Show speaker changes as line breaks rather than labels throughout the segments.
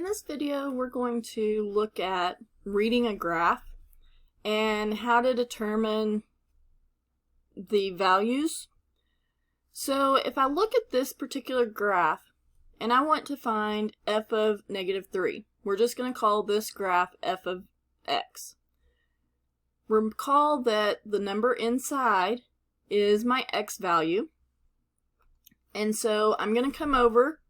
this video, we're going to look at reading a graph and how to determine the values. So if I look at this particular graph and I want to find f of -3, we're just going to call this graph f of x. Recall that the number inside is my x value. And so I'm going to come over,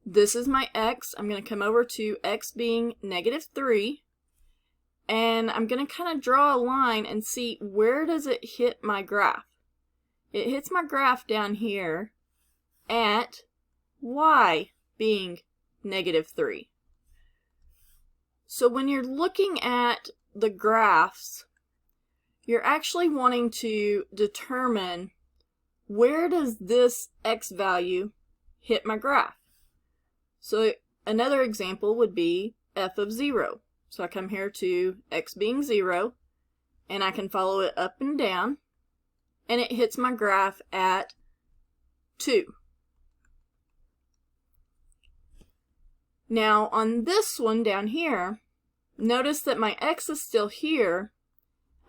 this is my x, I'm going to come over to x being -3, and I'm going to kind of draw a line and see where does it hit my graph. It hits my graph down here at y being -3. So when you're looking at the graphs, you're actually wanting to determine where does this x value hit my graph. So another example would be f of 0. So I come here to x being 0, and I can follow it up and down, and it hits my graph at 2. Now on this one down here, notice that my x is still here.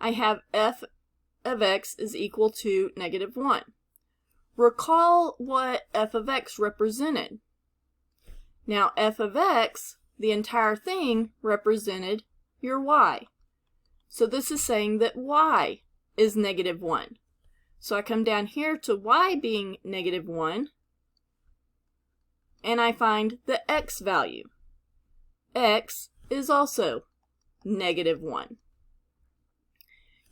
I have f of x is equal to -1. Recall what f of x represented. Now f of x, the entire thing, represented your y. So this is saying that y is -1. So I come down here to y being -1, and I find the x value. X is also -1.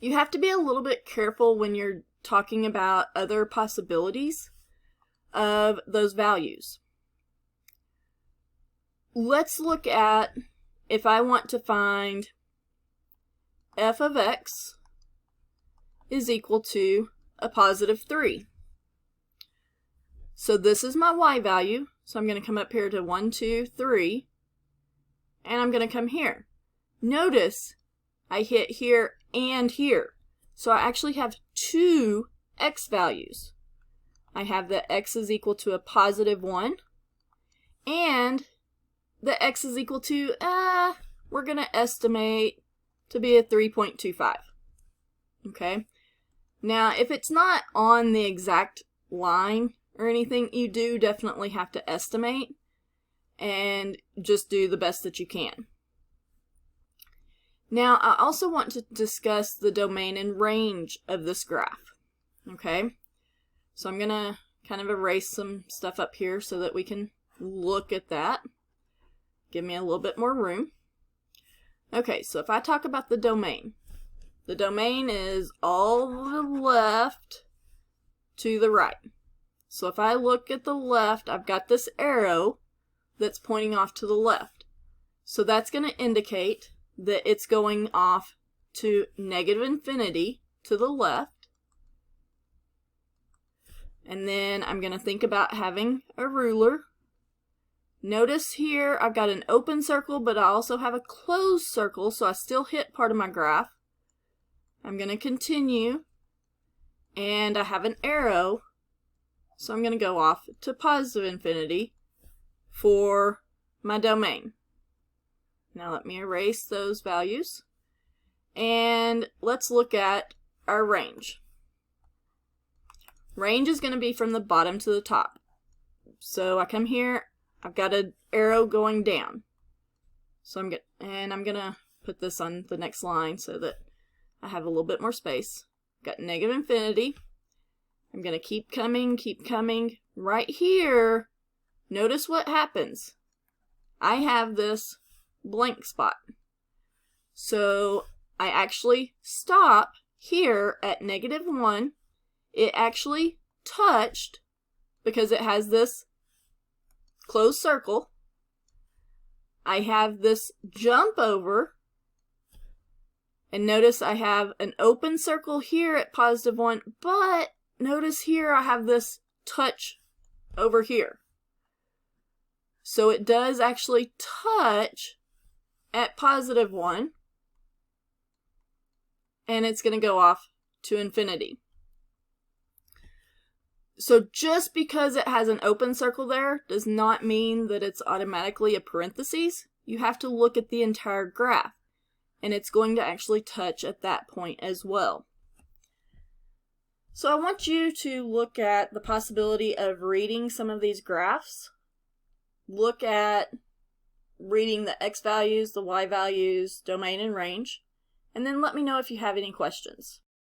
You have to be a little bit careful when you're talking about other possibilities of those values. Let's look at if I want to find f of x is equal to a +3. So this is my y value. So I'm going to come up here to 1, 2, 3, and I'm going to come here. Notice I hit here and here. So I actually have two x values. I have that x is equal to a +1, and the x is equal to, we're going to estimate to be a 3.25. Okay? Now, if it's not on the exact line or anything, you do definitely have to estimate and just do the best that you can. Now, I also want to discuss the domain and range of this graph. Okay? So I'm going to kind of erase some stuff up here so that we can look at that. Give me a little bit more room. Okay, so if I talk about the domain is all the left to the right. So if I look at the left, I've got this arrow that's pointing off to the left. So that's going to indicate that it's going off to -infinity to the left. And then I'm going to think about having a ruler. Notice here I've got an open circle, but I also have a closed circle, so I still hit part of my graph. I'm going to continue, and I have an arrow, so I'm going to go off to +infinity for my domain. Now let me erase those values, and let's look at our range. Range is going to be from the bottom to the top. So I come here, I've got an arrow going down. So I'm going to put this on the next line so that I have a little bit more space. Got -infinity. I'm going to keep coming. Right here, notice what happens. I have this blank spot. So I actually stop here at -1. It actually touched, because it has this closed circle. I have this jump over, and notice I have an open circle here at +1, but notice here I have this touch over here. So it does actually touch at +1, and it's going to go off to infinity. So just because it has an open circle there does not mean that it's automatically a parentheses. You have to look at the entire graph, and it's going to actually touch at that point as well. So I want you to look at the possibility of reading some of these graphs. Look at reading the x values, the y values, domain, and range, and then let me know if you have any questions.